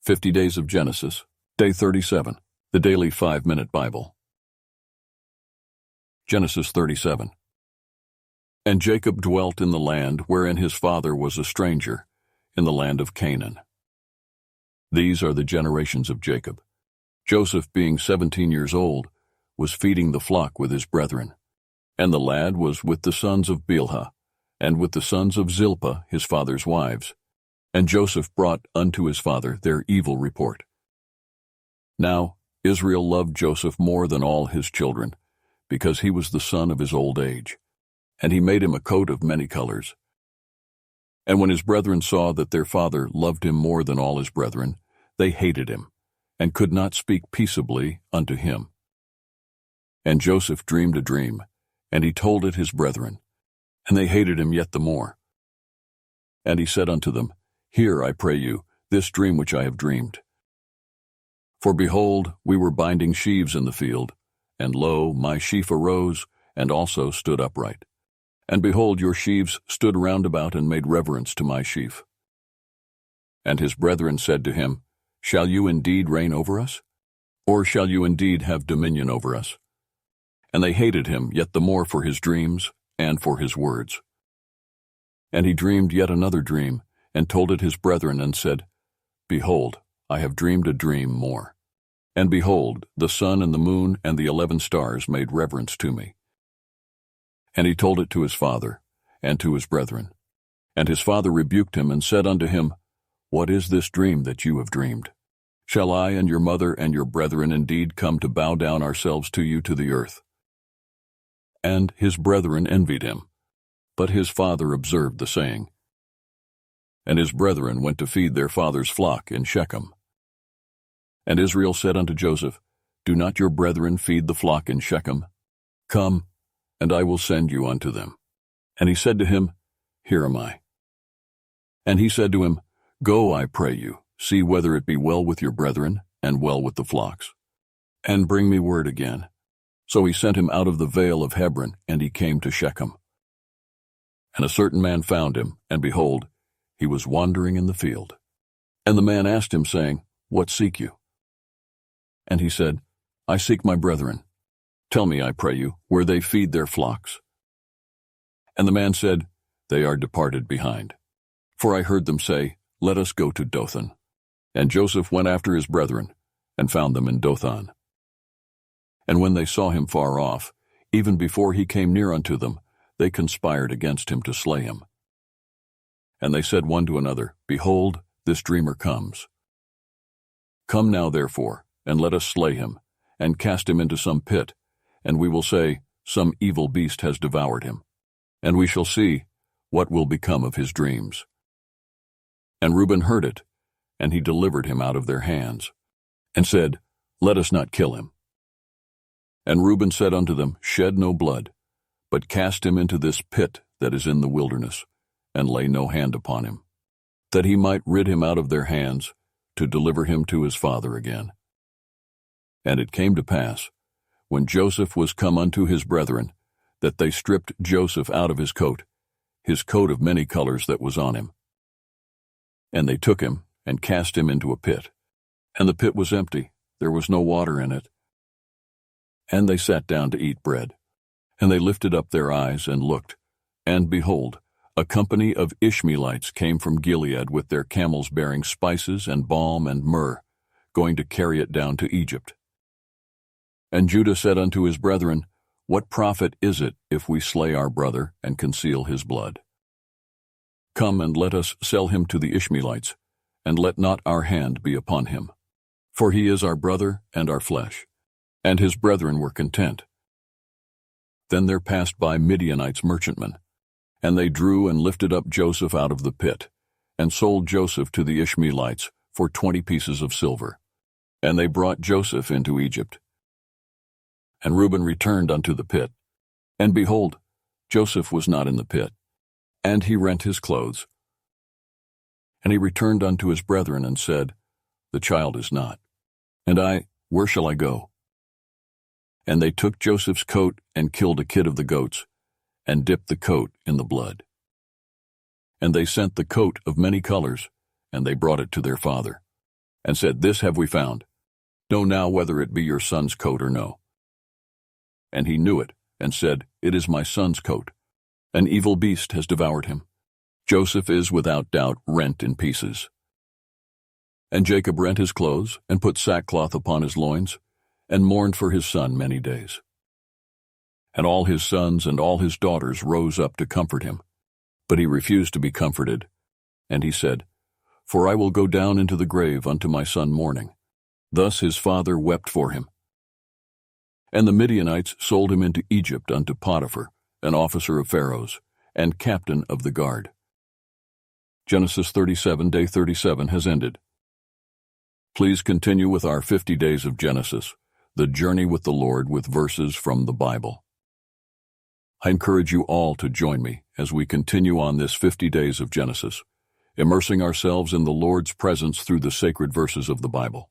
50 Days of Genesis, Day 37, the Daily 5-Minute Bible. Genesis 37. And Jacob dwelt in the land wherein his father was a stranger, in the land of Canaan. These are the generations of Jacob. Joseph, being 17 years old, was feeding the flock with his brethren. And the lad was with the sons of Bilhah, and with the sons of Zilpah his father's wives. And Joseph brought unto his father their evil report. Now Israel loved Joseph more than all his children, because he was the son of his old age. And he made him a coat of many colors. And when his brethren saw that their father loved him more than all his brethren, they hated him, and could not speak peaceably unto him. And Joseph dreamed a dream, and he told it his brethren, and they hated him yet the more. And he said unto them, Hear, I pray you, this dream which I have dreamed. For behold, we were binding sheaves in the field, and lo, my sheaf arose, and also stood upright. And behold, your sheaves stood round about and made reverence to my sheaf. And his brethren said to him, Shall you indeed reign over us? Or shall you indeed have dominion over us? And they hated him yet the more for his dreams and for his words. And he dreamed yet another dream, and told it his brethren, and said, Behold, I have dreamed a dream more. And behold, the sun and the moon and the 11 stars made reverence to me. And he told it to his father, and to his brethren. And his father rebuked him, and said unto him, What is this dream that you have dreamed? Shall I and your mother and your brethren indeed come to bow down ourselves to you to the earth? And his brethren envied him, but his father observed the saying. And his brethren went to feed their father's flock in Shechem. And Israel said unto Joseph, Do not your brethren feed the flock in Shechem? Come, and I will send you unto them. And he said to him, Here am I. And he said to him, Go, I pray you, see whether it be well with your brethren, and well with the flocks. And bring me word again. So he sent him out of the vale of Hebron, and he came to Shechem. And a certain man found him, and behold, he was wandering in the field. And the man asked him, saying, What seek you? And he said, I seek my brethren. Tell me, I pray you, where they feed their flocks. And the man said, They are departed behind. For I heard them say, Let us go to Dothan. And Joseph went after his brethren, and found them in Dothan. And when they saw him far off, even before he came near unto them, they conspired against him to slay him. And they said one to another, Behold, this dreamer comes. Come now, therefore, and let us slay him, and cast him into some pit, and we will say, Some evil beast has devoured him. And we shall see what will become of his dreams. And Reuben heard it, and he delivered him out of their hands, and said, Let us not kill him. And Reuben said unto them, Shed no blood, but cast him into this pit that is in the wilderness, and lay no hand upon him, that he might rid him out of their hands, to deliver him to his father again. And it came to pass, when Joseph was come unto his brethren, that they stripped Joseph out of his coat of many colors that was on him. And they took him, and cast him into a pit. And the pit was empty, there was no water in it. And they sat down to eat bread. And they lifted up their eyes, and looked, and behold, a company of Ishmaelites came from Gilead with their camels bearing spices and balm and myrrh, going to carry it down to Egypt. And Judah said unto his brethren, What profit is it if we slay our brother and conceal his blood? Come and let us sell him to the Ishmaelites, and let not our hand be upon him. For he is our brother and our flesh. And his brethren were content. Then there passed by Midianites merchantmen, and they drew and lifted up Joseph out of the pit, and sold Joseph to the Ishmaelites for 20 pieces of silver. And they brought Joseph into Egypt. And Reuben returned unto the pit, and behold, Joseph was not in the pit, and he rent his clothes. And he returned unto his brethren, and said, The child is not. And where shall I go? And they took Joseph's coat, and killed a kid of the goats, and dipped the coat in the blood. And they sent the coat of many colors, and they brought it to their father. and said, "This have we found. Know now whether it be your son's coat or no." And he knew it, and said, "It is my son's coat. An evil beast has devoured him. Joseph is without doubt rent in pieces." And Jacob rent his clothes, and put sackcloth upon his loins, and mourned for his son many days. And all his sons and all his daughters rose up to comfort him. But he refused to be comforted. And he said, "For I will go down into the grave unto my son mourning." Thus his father wept for him. And the Midianites sold him into Egypt unto Potiphar, an officer of Pharaoh's, and captain of the guard. Genesis 37, day 37 has ended. Please continue with our 50 days of Genesis, the journey with the Lord with verses from the Bible. I encourage you all to join me as we continue on this 50 days of Genesis, immersing ourselves in the Lord's presence through the sacred verses of the Bible.